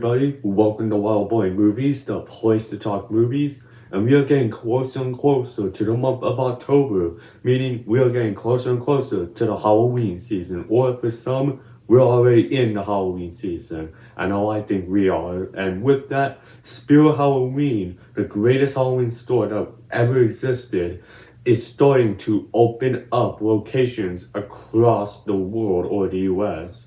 everybody, welcome to Wild Boy Movies, the place to talk movies, and we are getting closer and closer to the month of October, meaning we are getting closer and closer to the Halloween season, or for some, we're already in the Halloween season. I know I think we are, and with that, Spirit Halloween, the greatest Halloween store that ever existed, is starting to open up locations across the world or the US.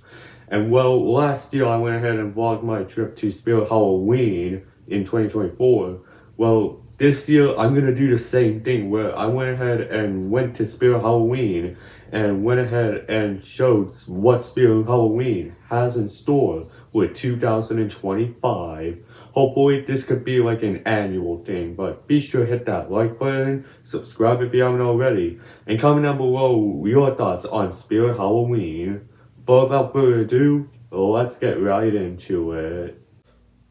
And well, last year I went ahead and vlogged my trip to Spirit Halloween in 2024. Well, this year I'm gonna do the same thing where I went ahead and went to Spirit Halloween and went ahead and showed what Spirit Halloween has in store with 2025. Hopefully this could be like an annual thing, but be sure to hit that like button, subscribe if you haven't already, and comment down below your thoughts on Spirit Halloween. But without further ado, let's get right into it.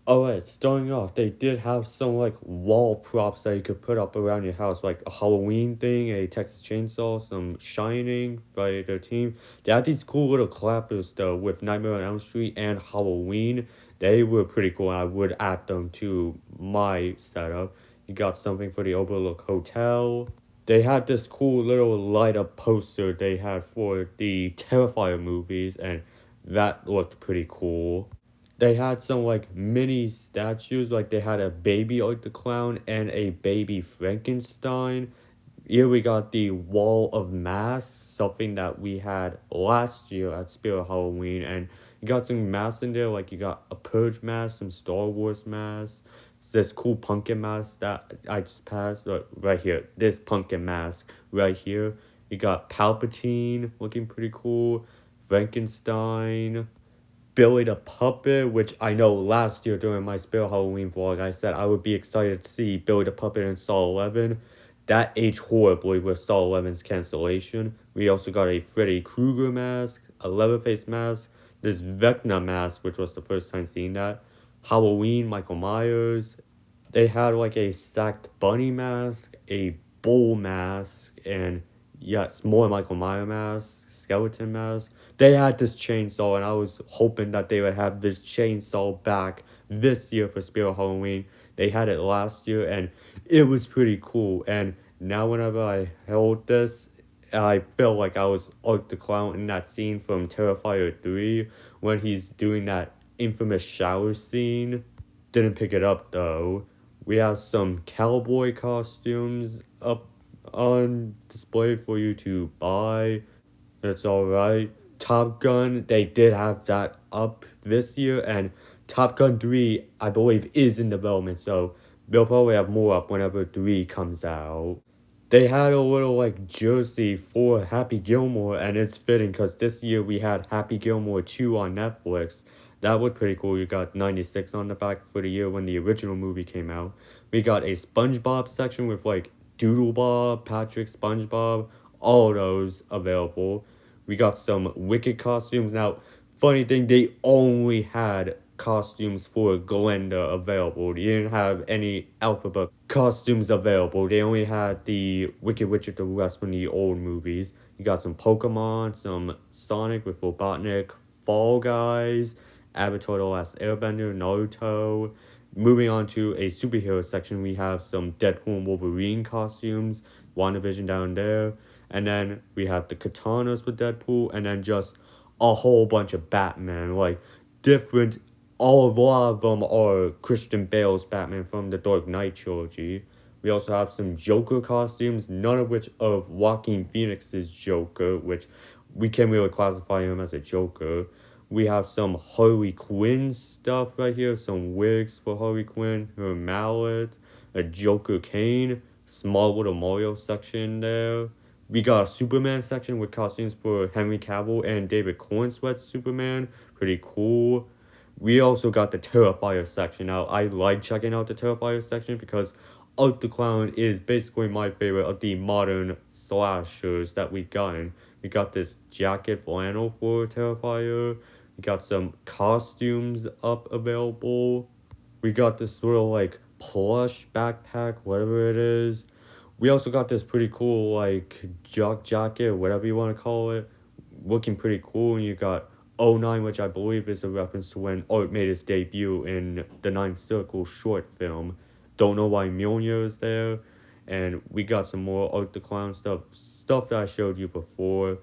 Alright, starting off, they did have some like wall props that you could put up around your house, like a Halloween thing, a Texas Chainsaw, some Shining, Friday the 13th. They had these cool little clappers though with Nightmare on Elm Street and Halloween. They were pretty cool, and I would add them to my setup. You got something for the Overlook Hotel. They had this cool little light up poster they had for the Terrifier movies, and that looked pretty cool. They had some like mini statues, like they had a baby Art the Clown and a baby Frankenstein. Here we got the Wall of Masks, something that we had last year at Spirit Halloween, and you got some masks in there, like you got a Purge mask, some Star Wars masks, this cool pumpkin mask that I just passed right here. This pumpkin mask right here. You got Palpatine looking pretty cool, Frankenstein, Billy the Puppet, which I know last year during my Spirit Halloween vlog, I said I would be excited to see Billy the Puppet in Saw 11. That aged horribly with Saw 11's cancellation. We also got a Freddy Krueger mask, a Leatherface mask, this Vecna mask, which was the first time seeing that, Halloween, Michael Myers. They had like a sacked bunny mask, a bull mask, and yes, more Michael Myers masks, skeleton mask. They had this chainsaw, and I was hoping that they would have this chainsaw back this year for Spirit Halloween. They had it last year, and it was pretty cool. And now whenever I held this, I felt like I was Art the Clown in that scene from Terrifier 3 when he's doing that infamous shower scene. Didn't pick it up though. We have some cowboy costumes up on display for you to buy. That's alright. Top Gun, they did have that up this year, and Top Gun 3, I believe, is in development, so they'll probably have more up whenever 3 comes out. They had a little like jersey for Happy Gilmore, and it's fitting because this year we had Happy Gilmore 2 on Netflix. That was pretty cool. You got 96 on the back for the year when the original movie came out. We got a SpongeBob section with like Doodlebob, Patrick, SpongeBob, all those available. We got some Wicked costumes. Now, funny thing, they only had costumes for Glenda available. They didn't have any Alphabet costumes available. They only had the Wicked Witch of the West from the old movies. You got some Pokemon, some Sonic with Robotnik, Fall Guys, Avatar The Last Airbender, Naruto. Moving on to a superhero section, we have some Deadpool and Wolverine costumes, WandaVision down there, and then we have the katanas with Deadpool, and then just a whole bunch of Batman, like different, a lot of them are Christian Bale's Batman from the Dark Knight trilogy. We also have some Joker costumes, none of which of Joaquin Phoenix's Joker, which we can really classify him as a Joker. We have some Harley Quinn stuff right here, some wigs for Harley Quinn, her mallet, a Joker cane, small little Mario section there. We got a Superman section with costumes for Henry Cavill and David Cornsweet's Superman, pretty cool. We also got the Terrifier section. Now, I like checking out the Terrifier section because Art the Clown is basically my favorite of the modern slashers that we've gotten. We got this jacket flannel for Terrifier. We got some costumes up available. We got this little like plush backpack, whatever it is. We also got this pretty cool like jock jacket, whatever you want to call it. Looking pretty cool. And you got 09, which I believe is a reference to when Art made his debut in the Ninth Circle short film. Don't know why Mjolnir is there. And we got some more Art the Clown stuff that I showed you before.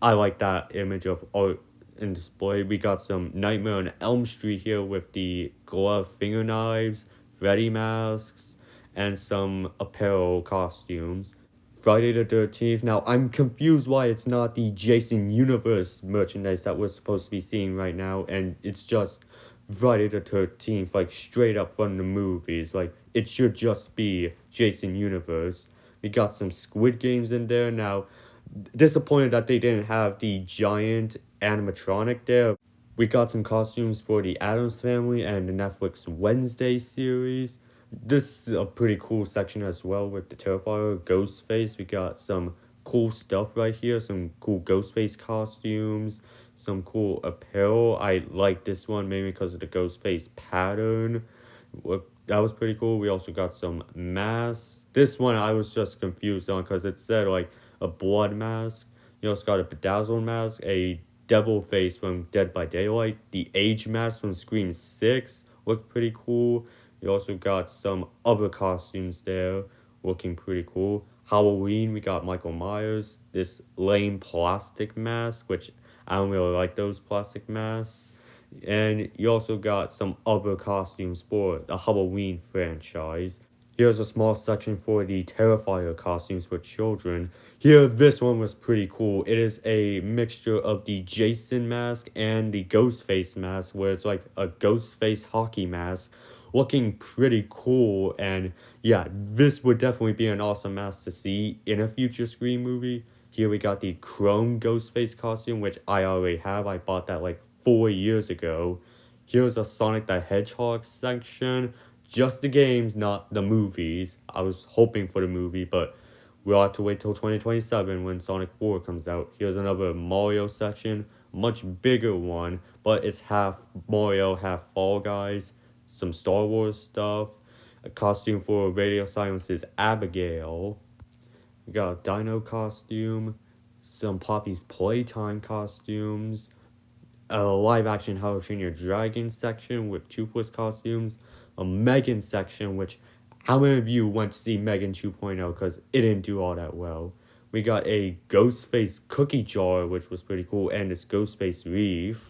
I like that image of Art in display. We got some Nightmare on Elm Street here with the glove finger knives, Freddy masks, and some apparel costumes. Friday the 13th. Now, I'm confused why it's not the Jason Universe merchandise that we're supposed to be seeing right now, and it's just Friday the 13th, like straight up from the movies. Like, it should just be Jason Universe. We got some Squid Games in there. Now, disappointed that they didn't have the giant animatronic there. We got some costumes for the Addams Family and the Netflix Wednesday series. This is a pretty cool section as well with the Terrifier, Ghostface. We got some cool stuff right here, some cool Ghostface costumes, some cool apparel. I like this one mainly because of the Ghostface pattern. That was pretty cool. We also got some masks. This one I was just confused on because it said like a blood mask. You also got a bedazzled mask, a devil face from Dead by Daylight, the age mask from Scream 6 looked pretty cool. You also got some other costumes there looking pretty cool. Halloween, we got Michael Myers, this lame plastic mask, which I don't really like those plastic masks. And you also got some other costumes for the Halloween franchise. Here's a small section for the Terrifier costumes for children. Here, this one was pretty cool. It is a mixture of the Jason mask and the Ghostface mask, where it's like a Ghostface hockey mask, looking pretty cool. And yeah, this would definitely be an awesome mask to see in a future Scream movie. Here we got the Chrome Ghostface costume, which I already have. I bought that like 4 years ago. Here's a Sonic the Hedgehog section. Just the games, not the movies. I was hoping for the movie, but we'll have to wait till 2027 when Sonic 4 comes out. Here's another Mario section. Much bigger one, but it's half Mario, half Fall Guys. Some Star Wars stuff. A costume for Radio Silence's Abigail. We got a Dino costume. Some Poppy's Playtime costumes. A live action How to Train Your Dragon section with Toothless costumes. A Megan section, which how many of you went to see Megan 2.0 because it didn't do all that well. We got a Ghostface cookie jar, which was pretty cool, and this Ghostface wreath.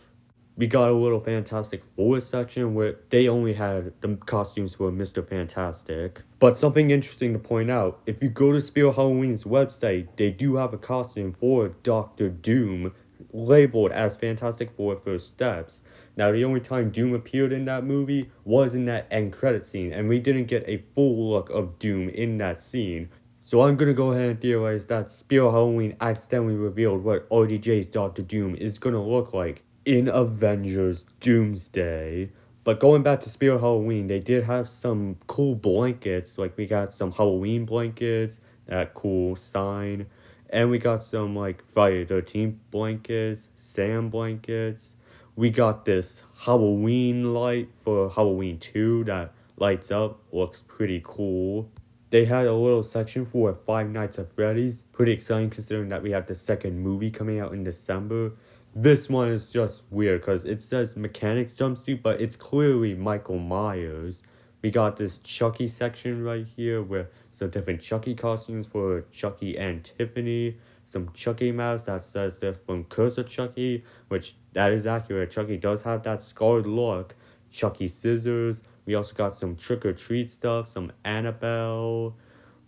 We got a little Fantastic Four section where they only had the costumes for Mr. Fantastic. But something interesting to point out, if you go to Spirit Halloween's website, they do have a costume for Dr. Doom labeled as Fantastic Four First Steps. Now, the only time Doom appeared in that movie was in that end credit scene, and we didn't get a full look of Doom in that scene. So I'm gonna go ahead and theorize that Spirit Halloween accidentally revealed what RDJ's Dr. Doom is gonna look like in Avengers Doomsday. But going back to Spirit Halloween, they did have some cool blankets. Like, we got some Halloween blankets, that cool sign. And we got some, like, Friday the 13th blankets, Sam blankets. We got this Halloween light for Halloween 2 that lights up. Looks pretty cool. They had a little section for Five Nights at Freddy's. Pretty exciting considering that we have the second movie coming out in December. This one is just weird because it says Mechanics jumpsuit, but it's clearly Michael Myers. We got this Chucky section right here with some different Chucky costumes for Chucky and Tiffany. Some Chucky masks that says they're from Curse of Chucky, which that is accurate. Chucky does have that scarred look. Chucky scissors. We also got some Trick or Treat stuff, some Annabelle.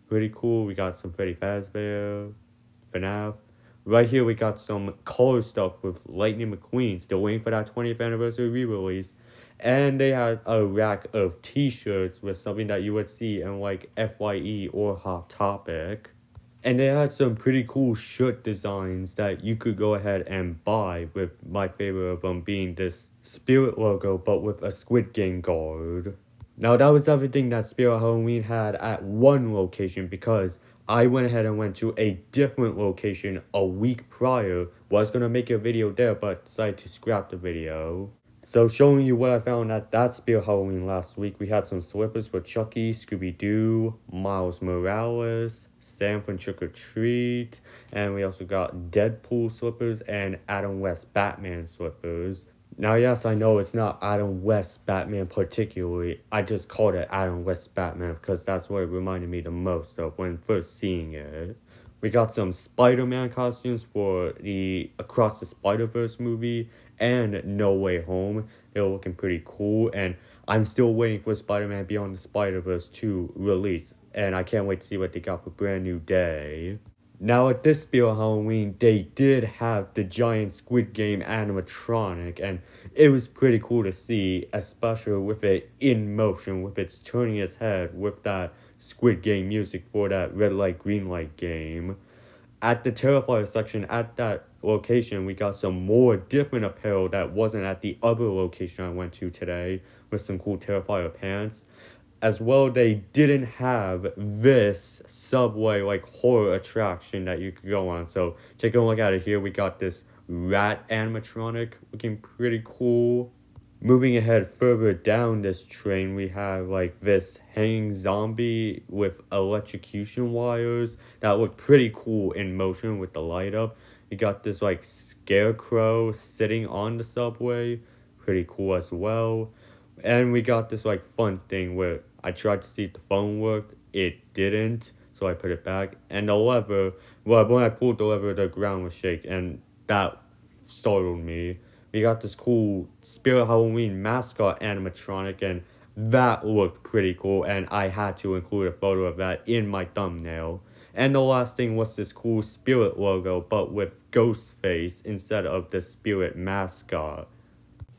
Pretty cool. We got some Freddy Fazbear, FNAF. Right here we got some color stuff with Lightning McQueen. Still waiting for that 20th anniversary re-release. And they had a rack of t-shirts with something that you would see in like FYE or Hot Topic. And they had some pretty cool shirt designs that you could go ahead and buy, with my favorite of them being this Spirit logo but with a Squid Game guard. Now that was everything that Spirit Halloween had at one location, because I went ahead and went to a different location a week prior. Was going to make a video there but decided to scrap the video. So showing you what I found at that Spirit Halloween last week, we had some slippers for Chucky, Scooby-Doo, Miles Morales, Sam from Trick or Treat, and we also got Deadpool slippers and Adam West Batman slippers. Now, yes, I know it's not Adam West Batman particularly. I just called it Adam West Batman because that's what it reminded me the most of when first seeing it. We got some Spider-Man costumes for the Across the Spider-Verse movie and No Way Home. They're looking pretty cool, and I'm still waiting for Spider-Man Beyond the Spider-Verse to release, and I can't wait to see what they got for Brand New Day. Now, at this Spirit Halloween, they did have the giant Squid Game animatronic, and it was pretty cool to see, especially with it in motion, with its turning its head with that Squid Game music for that red light, green light game. At the Terrifier section at that location, we got some more different apparel that wasn't at the other location I went to today, with some cool Terrifier pants. As well, they didn't have this subway like horror attraction that you could go on. So take a look at it here. We got this rat animatronic looking pretty cool. Moving ahead further down this train, we have like this hanging zombie with electrocution wires that look pretty cool in motion with the light up. You got this like scarecrow sitting on the subway, pretty cool as well. And we got this like fun thing where I tried to see if the phone worked, it didn't, so I put it back. And the lever, well, when I pulled the lever, the ground was shaking, and that startled me. We got this cool Spirit Halloween mascot animatronic, and that looked pretty cool, and I had to include a photo of that in my thumbnail. And the last thing was this cool Spirit logo, but with Ghostface instead of the Spirit mascot.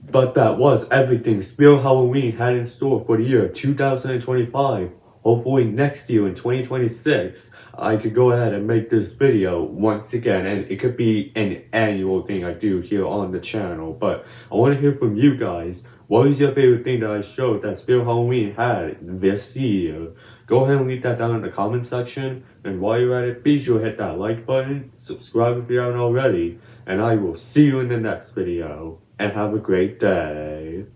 But that was everything Spirit Halloween had in store for the year 2025. Hopefully next year in 2026, I could go ahead and make this video once again, and it could be an annual thing I do here on the channel. But I want to hear from you guys. What is your favorite thing that I showed that Spirit Halloween had this year? Go ahead and leave that down in the comment section. And while you're at it, be sure to hit that like button, subscribe if you haven't already, and I will see you in the next video. And have a great day.